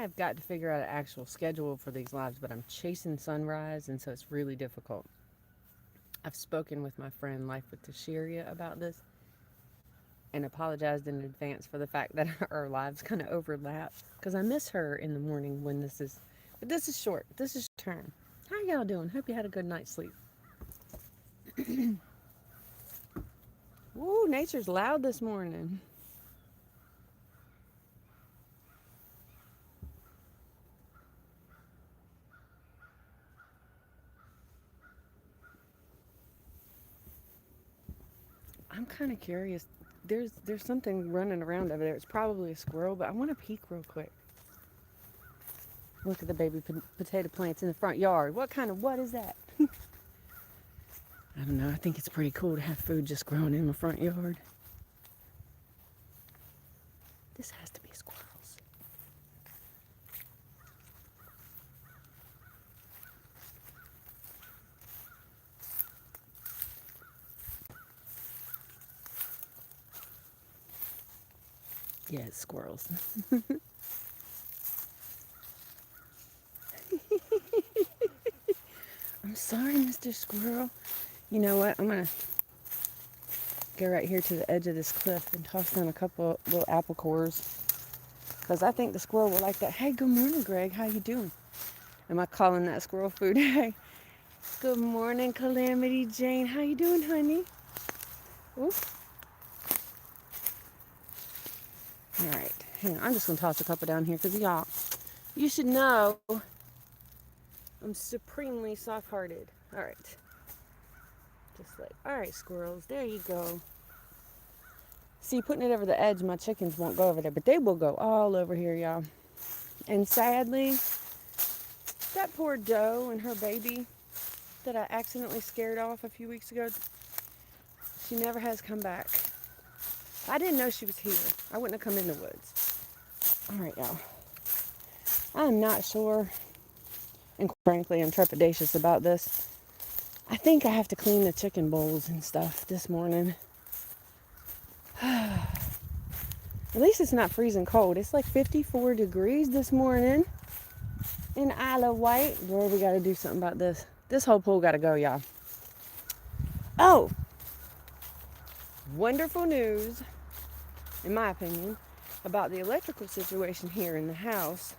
have got to figure out an actual schedule for these lives, but I'm chasing sunrise, and so it's really difficult. I've spoken with my friend Life with Tashiria about this and apologized in advance for the fact that our lives kind of overlap because I miss her in the morning when this is. But this is short. This is turn. How y'all doing? Hope you had a good night's sleep. Woo, nature's loud this morning. I'm kind of curious. There's something running around over there. It's probably a squirrel, but I want to peek real quick. Look at the baby potato plants in the front yard. What is that? I don't know. I think it's pretty cool to have food just growing in my front yard. This has to be squirrels. Yeah, it's squirrels. I'm sorry, Mr. Squirrel. You know what? I'm going to go right here to the edge of this cliff and toss down a couple little apple cores because I think the squirrel will like that. Hey, good morning, Greg. How you doing? Am I calling that squirrel food? Hey, good morning, Calamity Jane. How you doing, honey? Ooh. All right. Hang on. I'm just going to toss a couple down here because, y'all, you should know I'm supremely soft-hearted. All right. Just like, all right, squirrels. There you go. See, putting it over the edge, my chickens won't go over there, but they will go all over here, y'all. And sadly, that poor doe and her baby that I accidentally scared off a few weeks ago, she never has come back. I didn't know she was here. I wouldn't have come in the woods. All right, y'all. I'm not sure, and frankly, I'm trepidatious about this. I think I have to clean the chicken bowls and stuff this morning. At least it's not freezing cold. It's like 54 degrees this morning in Isle of Wight. Boy, we got to do something about this. This whole pool got to go, y'all. Oh, wonderful news, in my opinion, about the electrical situation here in the house.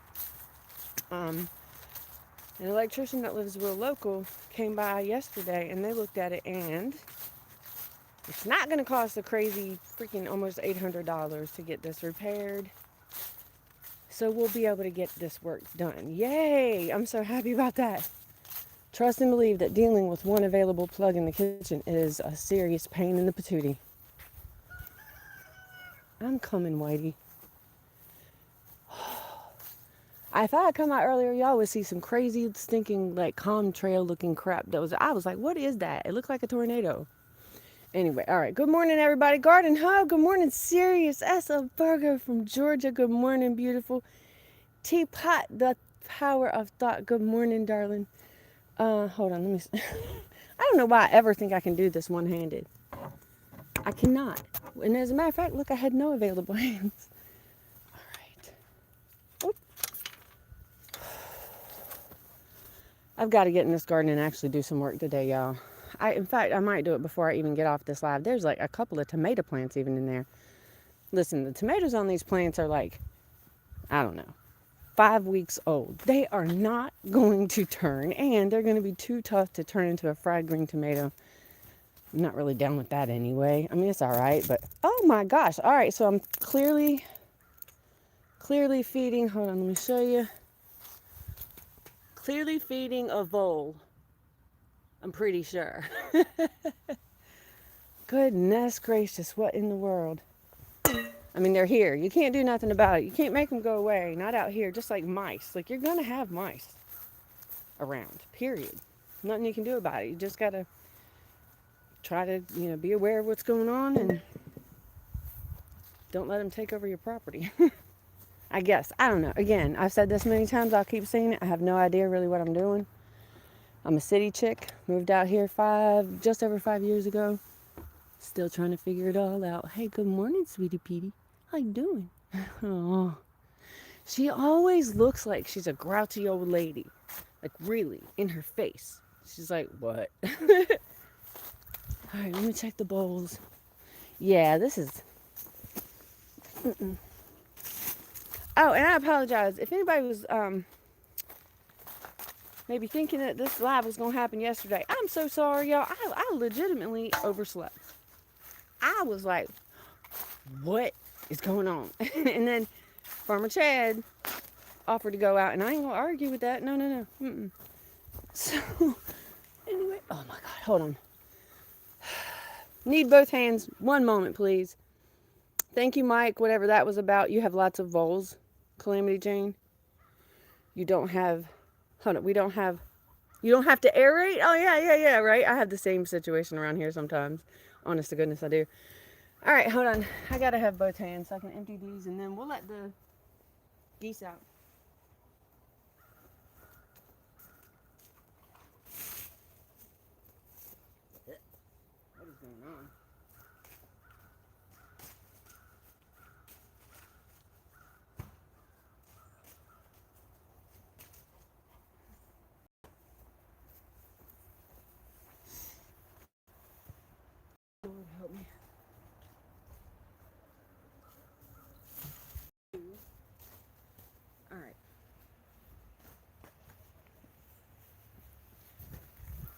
An electrician that lives real local came by yesterday and they looked at it, and it's not going to cost a crazy freaking almost $800 to get this repaired. So we'll be able to get this work done. Yay! I'm so happy about that. Trust and believe that dealing with one available plug in the kitchen is a serious pain in the patootie. I'm coming, Whitey. I thought I'd come out earlier, y'all would see some crazy, stinking, like, contrail looking crap. I was like, what is that? It looked like a tornado. Anyway, all right. Good morning, everybody. Garden Hub. Good morning, Sirius S. A Burger from Georgia. Good morning, beautiful. Teapot, the power of thought. Good morning, darling. Hold on. Let me. I don't know why I ever think I can do this one-handed. I cannot. And as a matter of fact, look, I had no available hands. All right. Oop. I've got to get in this garden and actually do some work today, y'all. In fact, I might do it before I even get off this live. There's like a couple of tomato plants even in there. Listen, the tomatoes on these plants are like, I don't know, 5 weeks old. They are not going to turn, and they're going to be too tough to turn into a fried green tomato. I'm not really down with that anyway. I mean, it's all right, but oh my gosh. All right, so I'm clearly feeding. Hold on, let me show you. Clearly feeding a vole. I'm pretty sure. Goodness gracious, what in the world? I mean, they're here. You can't do nothing about it. You can't make them go away. Not out here, just like mice. Like, you're going to have mice around, period. Nothing you can do about it. You just got to try to, be aware of what's going on and don't let them take over your property. I guess. I don't know. Again, I've said this many times. I'll keep saying it. I have no idea really what I'm doing. I'm a city chick. Moved out here just over 5 years ago. Still trying to figure it all out. Hey, good morning, sweetie Petey. How you doing? Oh, She always looks like she's a grouchy old lady. Like, really, in her face. She's like, what? Alright, let me check the bowls. Yeah, this is... Mm-mm. Oh, and I apologize. If anybody was maybe thinking that this live was going to happen yesterday, I'm so sorry, y'all. I legitimately overslept. I was like, what is going on? And then Farmer Chad offered to go out, and I ain't going to argue with that. No, no, no. Mm-mm. So, anyway, oh my God, hold on. Need both hands. One moment, please. Thank you, Mike. Whatever that was about. You have lots of voles, Calamity Jane. You don't have, hold on, we don't have, you don't have to aerate? Oh, yeah, right? I have the same situation around here sometimes. Honest to goodness, I do. All right, hold on. I got to have both hands so I can empty these, and then we'll let the geese out. What is going on? Lord help me. All right.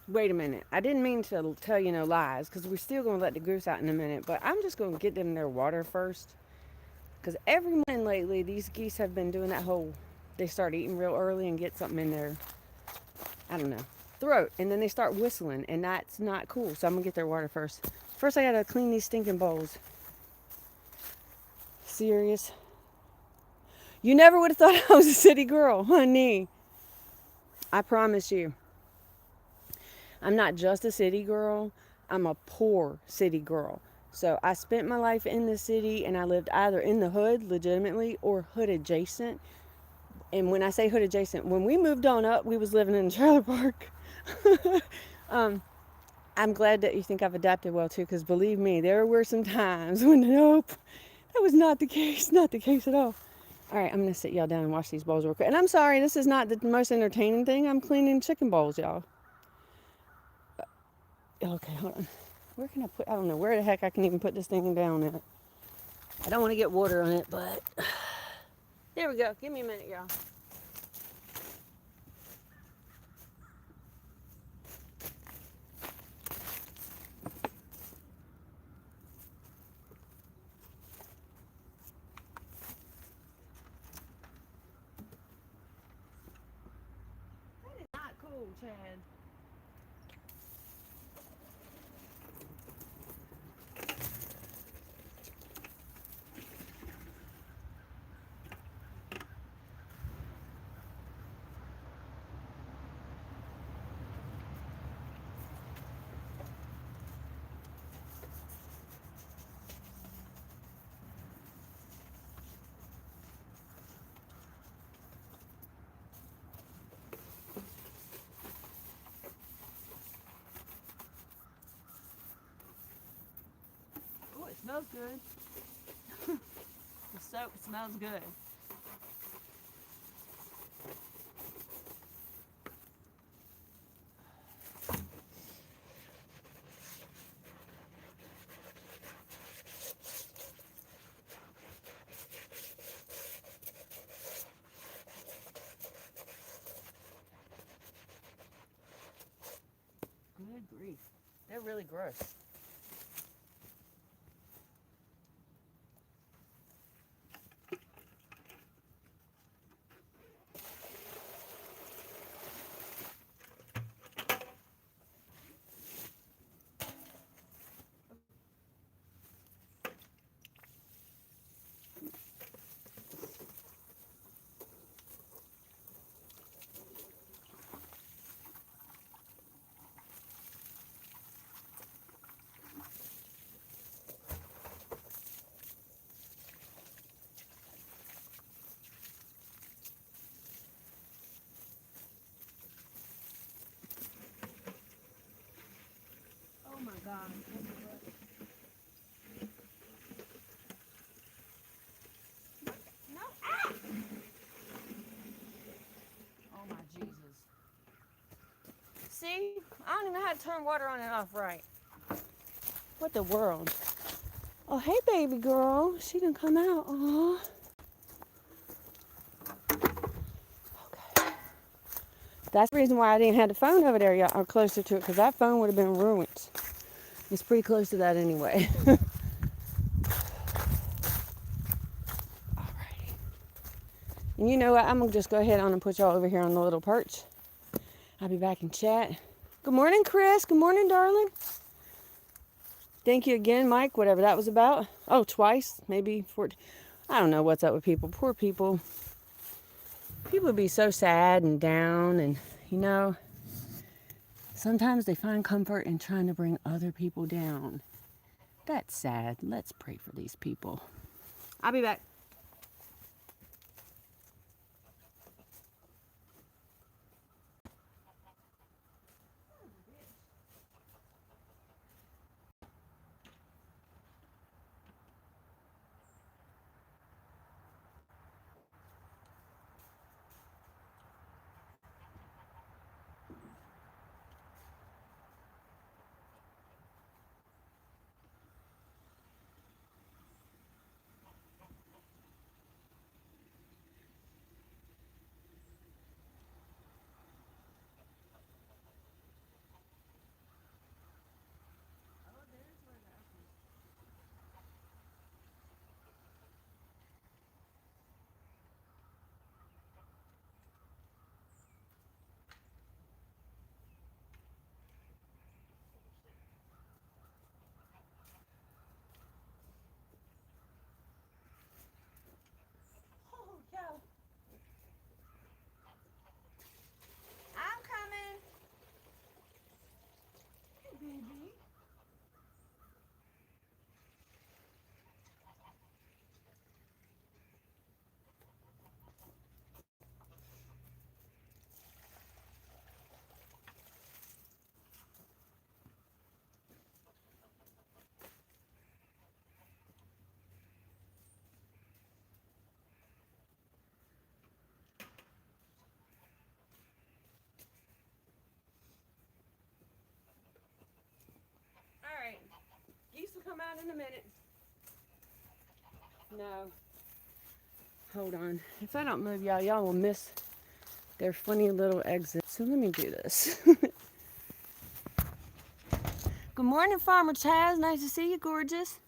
Wait a minute. I didn't mean to tell you no lies, because we're still going to let the goose out in a minute, but I'm just going to get them their water first. Because every morning lately, these geese have been doing that whole, they start eating real early and get something in their, I don't know, throat. And then they start whistling, and that's not cool. So I'm going to get their water first. First, I got to clean these stinking bowls. Serious? You never would have thought I was a city girl, honey. I promise you. I'm not just a city girl. I'm a poor city girl. So I spent my life in the city, and I lived either in the hood, legitimately, or hood adjacent. And when I say hood adjacent, when we moved on up, we was living in a trailer park. I'm glad that you think I've adapted well too, because believe me, there were some times when nope, that was not the case. Not the case at all. All right, I'm gonna sit y'all down and wash these bowls real quick. And I'm sorry, this is not the most entertaining thing. I'm cleaning chicken bowls, y'all. Okay, hold on. Where can I put? I don't know where the heck I can even put this thing down at. I don't want to get water on it, but there we go. Give me a minute, y'all. That is not cool, Chad. Oh, it smells good. The soap smells good. Good grief. They're really gross. Oh my God. No. Ah! See? I don't even know how to turn water on and off right. What the world? Oh, hey, baby girl. She done come out. Aw. Okay. That's the reason why I didn't have the phone over there yet, or closer to it, because that phone would have been ruined. It's pretty close to that anyway. Alrighty. And you know what? I'm going to just go ahead on and put y'all over here on the little perch. I'll be back in chat. Good morning, Chris. Good morning, darling. Thank you again, Mike, whatever that was about. Oh, twice, maybe 14. I don't know what's up with people. Poor people. People be so sad and down, and, you know, sometimes they find comfort in trying to bring other people down. That's sad. Let's pray for these people. I'll be back. I'm coming. Hey, baby. All right. Geese will come out in a minute. No. Hold on. If I don't move y'all will miss their funny little exit. So let me do this. Good morning, Farmer Chaz. Nice to see you, gorgeous.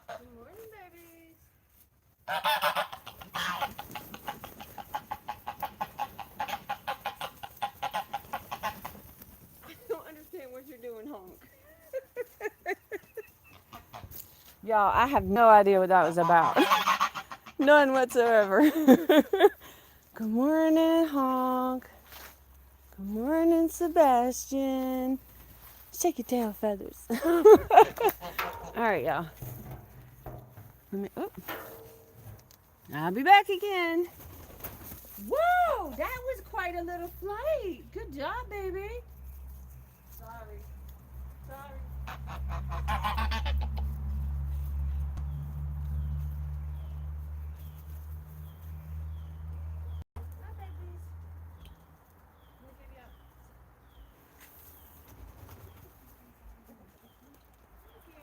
Good morning, babies. I don't understand what you're doing, honk. Y'all, I have no idea what that was about. None whatsoever. Good morning, honk. Good morning, Sebastian. Shake your tail feathers. All right, y'all. I'll be back again. Whoa, that was quite a little flight. Good job, baby. Sorry. Hi, babies. Let me give you up. Thank you.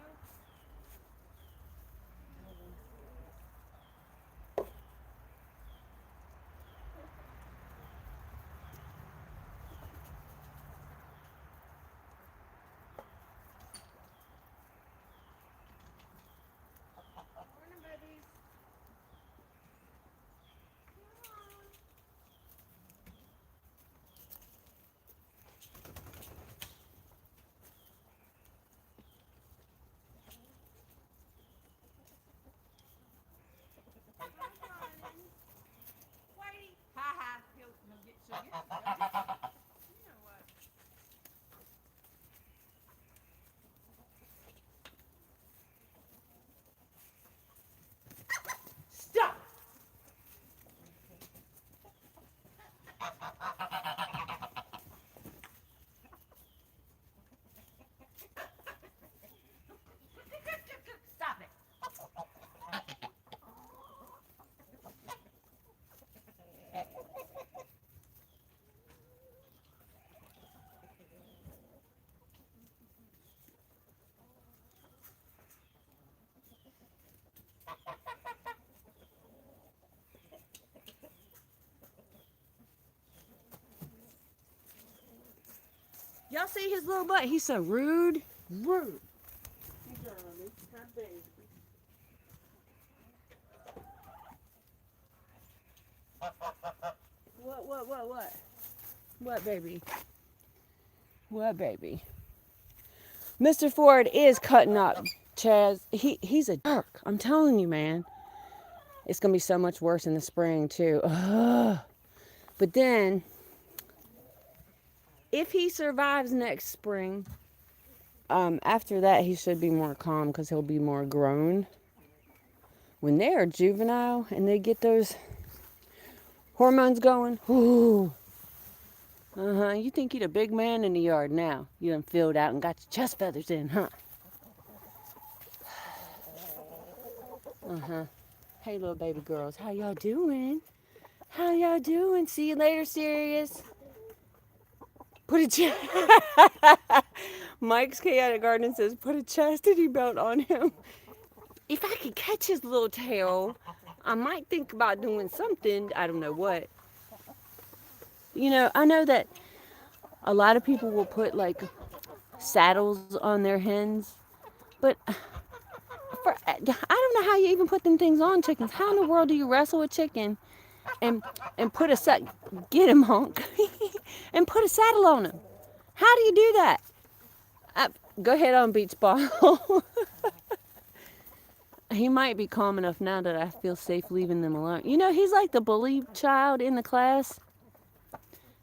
Y'all see his little butt? He's so rude. Rude. Hey, darling. Hi, baby. What? What, baby? What, baby? Mr. Ford is cutting up, Chaz. He's a jerk. I'm telling you, man. It's going to be so much worse in the spring, too. Ugh. But then, if he survives next spring, after that, he should be more calm because he'll be more grown. When they are juvenile and they get those hormones going, ooh. You think you're a big man in the yard now. You done filled out and got your chest feathers in, huh? Hey, little baby girls, how y'all doing? How y'all doing? See you later, Sirius. Put a Mike's Chaotic Garden says, put a chastity belt on him. If I could catch his little tail, I might think about doing something. I don't know what. You know, I know that a lot of people will put like saddles on their hens, but I don't know how you even put them things on chickens. How in the world do you wrestle a chicken and put a get him, honk, and put a saddle on him? How do you do that? Go ahead on, Beach Ball. He might be calm enough now that I feel safe leaving them alone. You know, he's like the bully child in the class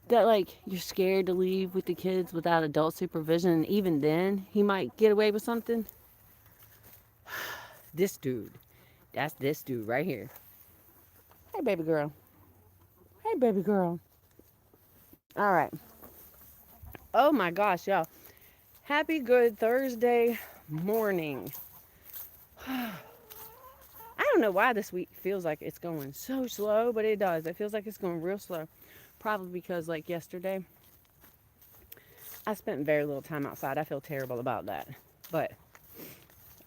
that, like, you're scared to leave with the kids without adult supervision. And even then, he might get away with something. This dude. That's this dude right here. Hey, baby girl. Hey, baby girl. All right. Oh, my gosh, y'all. Happy Good Thursday morning. I don't know why this week feels like it's going so slow, but it does. It feels like it's going real slow. Probably because, like, yesterday, I spent very little time outside. I feel terrible about that. But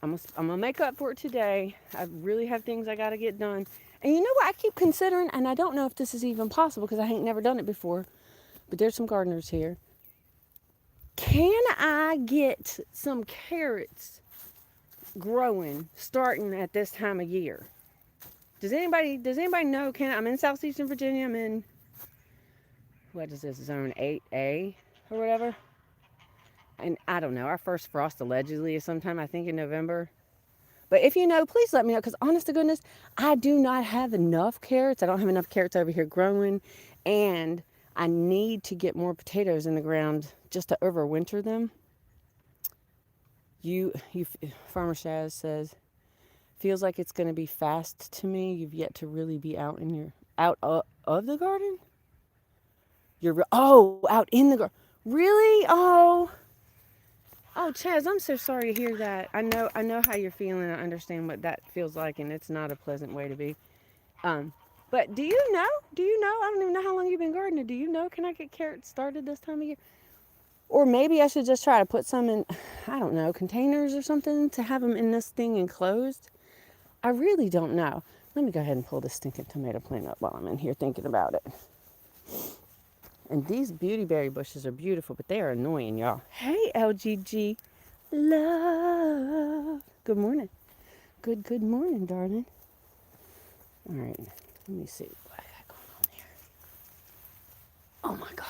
I'm going to make up for it today. I really have things I got to get done. And you know what I keep considering? And I don't know if this is even possible because I ain't never done it before. But there's some gardeners here. Can I get some carrots growing starting at this time of year? Does anybody know? I'm in southeastern Virginia. I'm in, what is this, zone 8A or whatever? And I don't know, our first frost allegedly is sometime, I think, in November. But if you know, please let me know, because honest to goodness, I do not have enough carrots. I don't have enough carrots over here growing, and I need to get more potatoes in the ground just to overwinter them. Farmer Shaz says, feels like it's going to be fast to me. You've yet to really be out of the garden. Out in the garden. Really? Oh, Chaz, I'm so sorry to hear that. I know how you're feeling. I understand what that feels like, and it's not a pleasant way to be. But do you know? I don't even know how long you've been gardening. Do you know? Can I get carrots started this time of year? Or maybe I should just try to put some in, I don't know, containers or something to have them in this thing enclosed. I really don't know. Let me go ahead and pull this stinking tomato plant up while I'm in here thinking about it. And these beautyberry bushes are beautiful, but they are annoying, y'all. Hey, LGG. Love. Good morning. Good morning, darling. All right. Let me see what I got going on here. Oh, my God.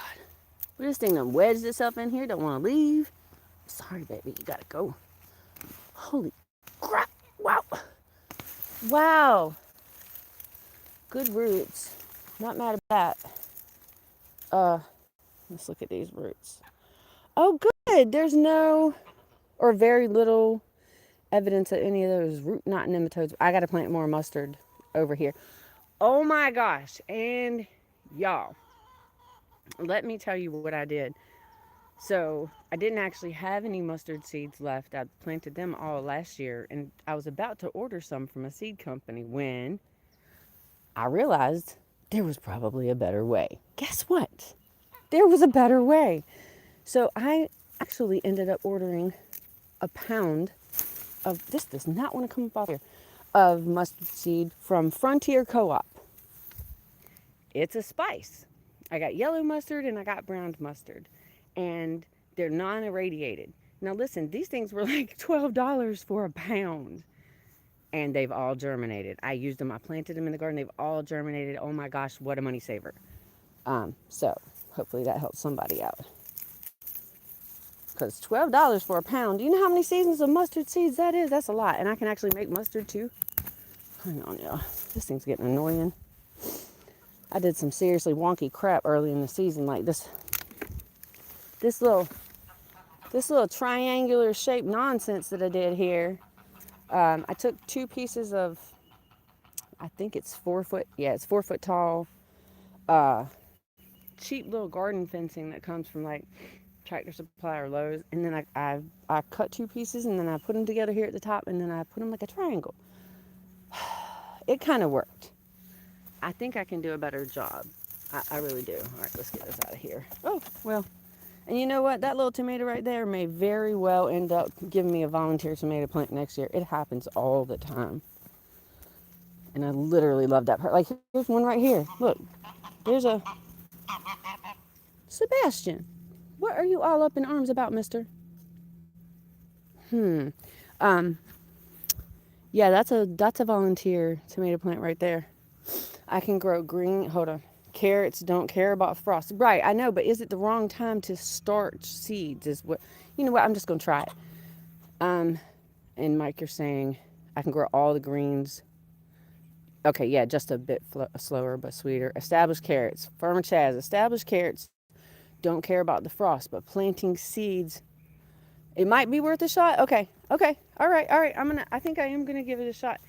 Well, this thing done wedged itself in here. Don't want to leave. Sorry, baby. You got to go. Holy crap. Wow. Wow. Good roots. Not mad at that. Let's look at these roots. Oh, good. There's no or very little evidence that any of those root knot nematodes. I got to plant more mustard over here. Oh my gosh. And y'all, let me tell you what I did. So I didn't actually have any mustard seeds left. I planted them all last year, and I was about to order some from a seed company when I realized there was probably a better way. Guess what? There was a better way. So I actually ended up ordering a pound of, this does not want to come up off here, of mustard seed from Frontier Co-op. It's a spice. I got yellow mustard and I got brown mustard. And They're non-irradiated. Now listen, these things were like $12 for a pound, and they've all germinated. I used them. I planted them in the garden. They've all germinated. Oh my gosh, what a money saver. So hopefully that helps somebody out. Because $12 for a pound. Do you know how many seasons of mustard seeds that is? That's a lot. And I can actually make mustard too. Hang on, y'all. This thing's getting annoying. I did some seriously wonky crap early in the season, like this little triangular shaped nonsense that I did here. I took 2 pieces of, I think it's 4 foot, yeah, it's 4 foot tall, uh, cheap little garden fencing that comes from like Tractor Supply or Lowe's, and then I cut 2 pieces and then I put them together here at the top, and then I put them like a triangle. It kind of worked. I think I can do a better job. I really do. All right, let's get this out of here. Oh, well. And you know what? That little tomato right there may very well end up giving me a volunteer tomato plant next year. It happens all the time. And I literally love that part. Like, here's one right here. Look, there's a Sebastian. What are you all up in arms about, mister? Um, yeah, that's a volunteer tomato plant right there. I can grow green. Hold on. Carrots don't care about frost. Right, I know, but is it the wrong time to start seeds? Is what, you know what? I'm just gonna try it. And Mike, you're saying I can grow all the greens. Okay, yeah, just a bit slower but sweeter. Established carrots. Farmer Chaz. Established carrots don't care about the frost, but planting seeds, it might be worth a shot. Okay, all right. I think I am gonna give it a shot.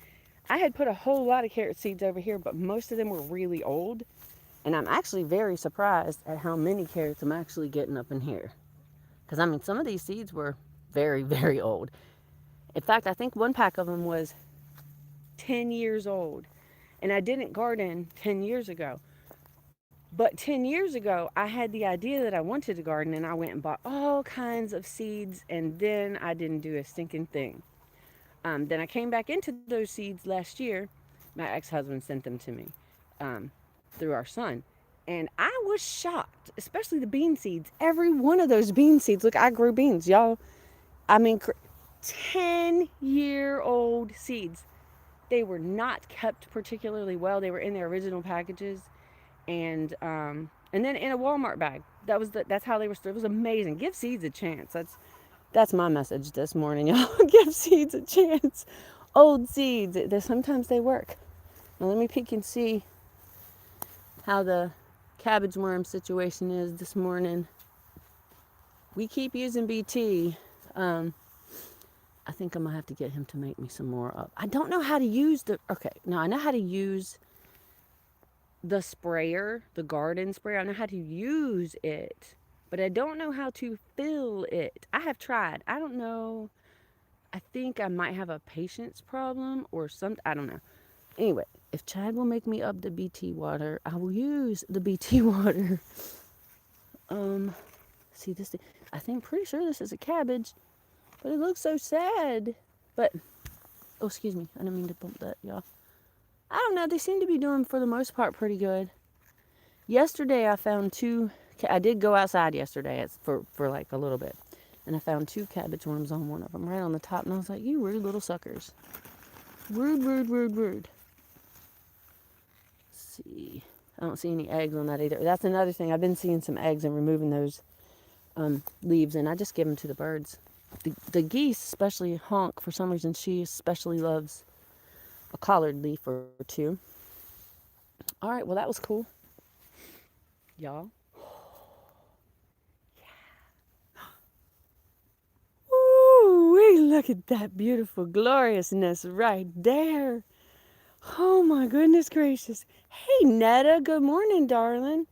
I had put a whole lot of carrot seeds over here, but most of them were really old. And I'm actually very surprised at how many carrots I'm actually getting up in here. Because, I mean, some of these seeds were very, very old. In fact, I think one pack of them was 10 years old. And I didn't garden 10 years ago. But 10 years ago, I had the idea that I wanted to garden, and I went and bought all kinds of seeds, and then I didn't do a stinking thing. Then I came back into those seeds last year. My ex-husband sent them to me through our son. And I was shocked, especially the bean seeds. Every one of those bean seeds, look, I grew beans, y'all. I mean, 10-year-old seeds. They were not kept particularly well. They were in their original packages, and then in a Walmart bag. That's how they were stored. It was amazing. Give seeds a chance. That's my message this morning, y'all. Give seeds a chance. Old seeds. Sometimes they work. Now let me peek and see how the cabbage worm situation is this morning. We keep using BT. I think I'm gonna have to get him to make me some more up. I don't know how to use okay, now I know how to use the sprayer, the garden sprayer. I know how to use it, but I don't know how to fill it. I have tried. I don't know. I think I might have a patience problem or something. I don't know. Anyway, if Chad will make me up the BT water, I will use the BT water. See this thing? I think pretty sure this is a cabbage, but it looks so sad. But, oh, excuse me. I didn't mean to bump that, y'all. I don't know. They seem to be doing, for the most part, pretty good. Yesterday, I found 2. I did go outside yesterday for like a little bit. And I found 2 cabbage worms on one of them, right on the top. And I was like, you rude little suckers. Rude, rude, rude, rude. Let's see. I don't see any eggs on that either. That's another thing. I've been seeing some eggs and removing those leaves, and I just give them to the birds. The geese, especially Honk, for some reason, she especially loves a collared leaf or 2. All right, well, that was cool. Y'all. Ooh, look at that beautiful gloriousness right there. Oh, my goodness gracious. Hey, Netta, good morning, darling.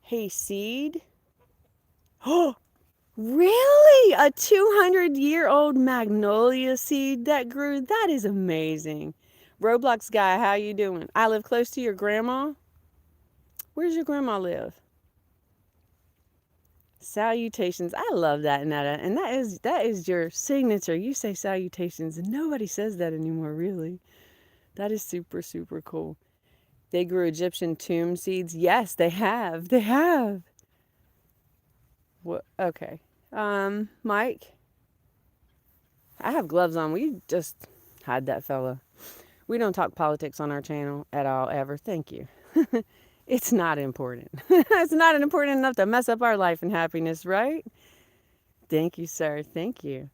Hey, Seed. Oh, really? A 200-year-old magnolia seed that grew? That is amazing. Roblox guy, how you doing? I live close to your grandma. Where's your grandma live? Salutations. I love that, Netta. And that is your signature. You say salutations, and nobody says that anymore, really. That is super, super cool. They grew Egyptian tomb seeds. Yes, they have. They have. What? Okay. Mike, I have gloves on. We just hide that fella. We don't talk politics on our channel at all, ever. Thank you. It's not important. It's not important enough to mess up our life and happiness, right? Thank you, sir. Thank you.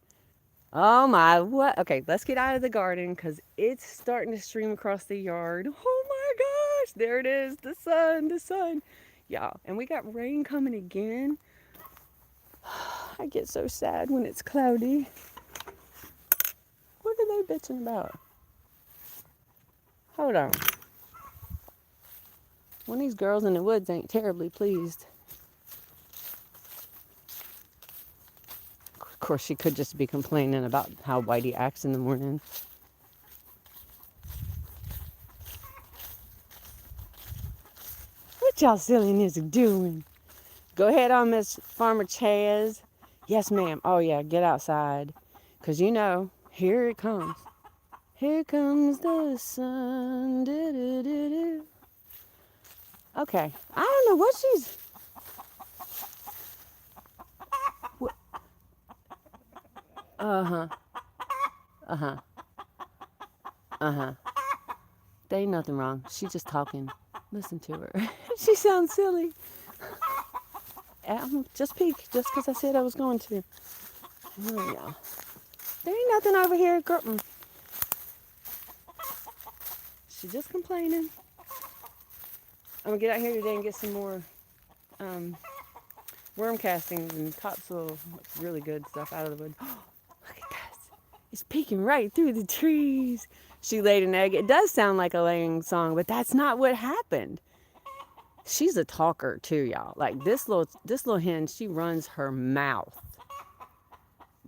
Oh my, what? Okay, let's get out of the garden because it's starting to stream across the yard. Oh my gosh, there it is. The sun, the sun. Y'all, and we got rain coming again. I get so sad when it's cloudy. What are they bitching about? Hold on. One of these girls in the woods ain't terribly pleased. Of course, she could just be complaining about how Whitey acts in the morning. What y'all silliness doing? Go ahead on, Miss Farmer Chaz. Yes, ma'am. Oh, yeah, get outside. Because you know, here it comes. Here comes the sun. Do-do-do-do. Okay, I don't know what she's... Uh-huh. Uh-huh. Uh-huh. There ain't nothing wrong. She's just talking. Listen to her. She sounds silly. Just peek, just because I said I was going to. Oh, yeah. There ain't nothing over here, girl. She's just complaining. I'm going to get out here today and get some more worm castings and topsoil, really good stuff out of the wood. Oh, look at this. It's peeking right through the trees. She laid an egg. It does sound like a laying song, but that's not what happened. She's a talker too, y'all. Like this little hen, she runs her mouth.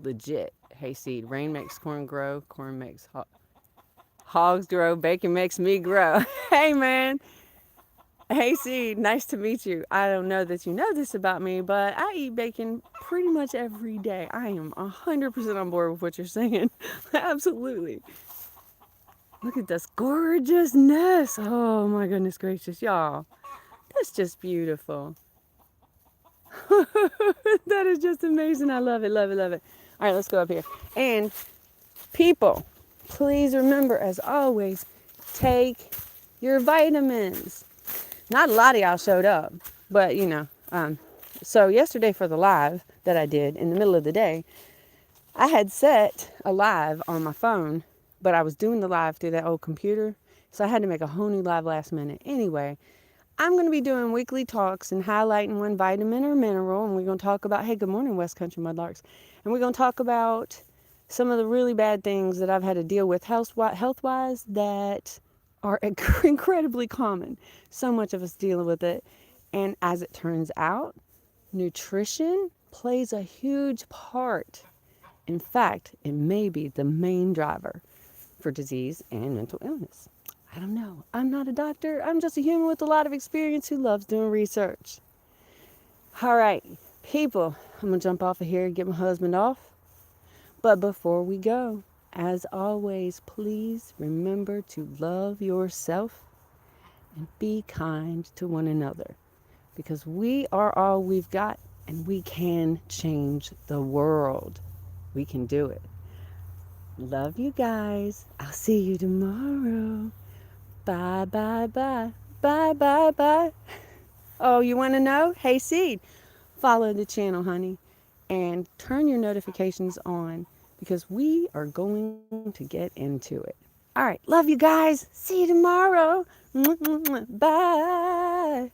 Legit. Hayseed. Rain makes corn grow. Corn makes hogs grow. Bacon makes me grow. Hey, man. Hayseed. Nice to meet you. I don't know that you know this about me, but I eat bacon pretty much every day. I am 100% on board with what you're saying. Absolutely. Look at this gorgeousness. Oh, my goodness gracious, y'all. That's just beautiful. That is just amazing. I love it, love it, love it. All right, let's go up here. And people, please remember, as always, take your vitamins. Not a lot of y'all showed up, but you know. So yesterday for the live that I did in the middle of the day, I had set a live on my phone, but I was doing the live through that old computer, so I had to make a whole new live last minute. Anyway, I'm going to be doing weekly talks and highlighting one vitamin or mineral, and we're going to talk about, hey, good morning, West Country Mudlarks. And we're going to talk about some of the really bad things that I've had to deal with health-wise that are incredibly common. So much of us dealing with it. And as it turns out, nutrition plays a huge part. In fact, it may be the main driver for disease and mental illness. I don't know. I'm not a doctor. I'm just a human with a lot of experience who loves doing research. All right, people, I'm going to jump off of here and get my husband off. But before we go, as always, please remember to love yourself and be kind to one another. Because we are all we've got, and we can change the world. We can do it. Love you guys. I'll see you tomorrow. Bye, bye, bye. Bye, bye, bye. Oh, you want to know? Hayseed, follow the channel, honey, and turn your notifications on because we are going to get into it. All right. Love you guys. See you tomorrow. Bye.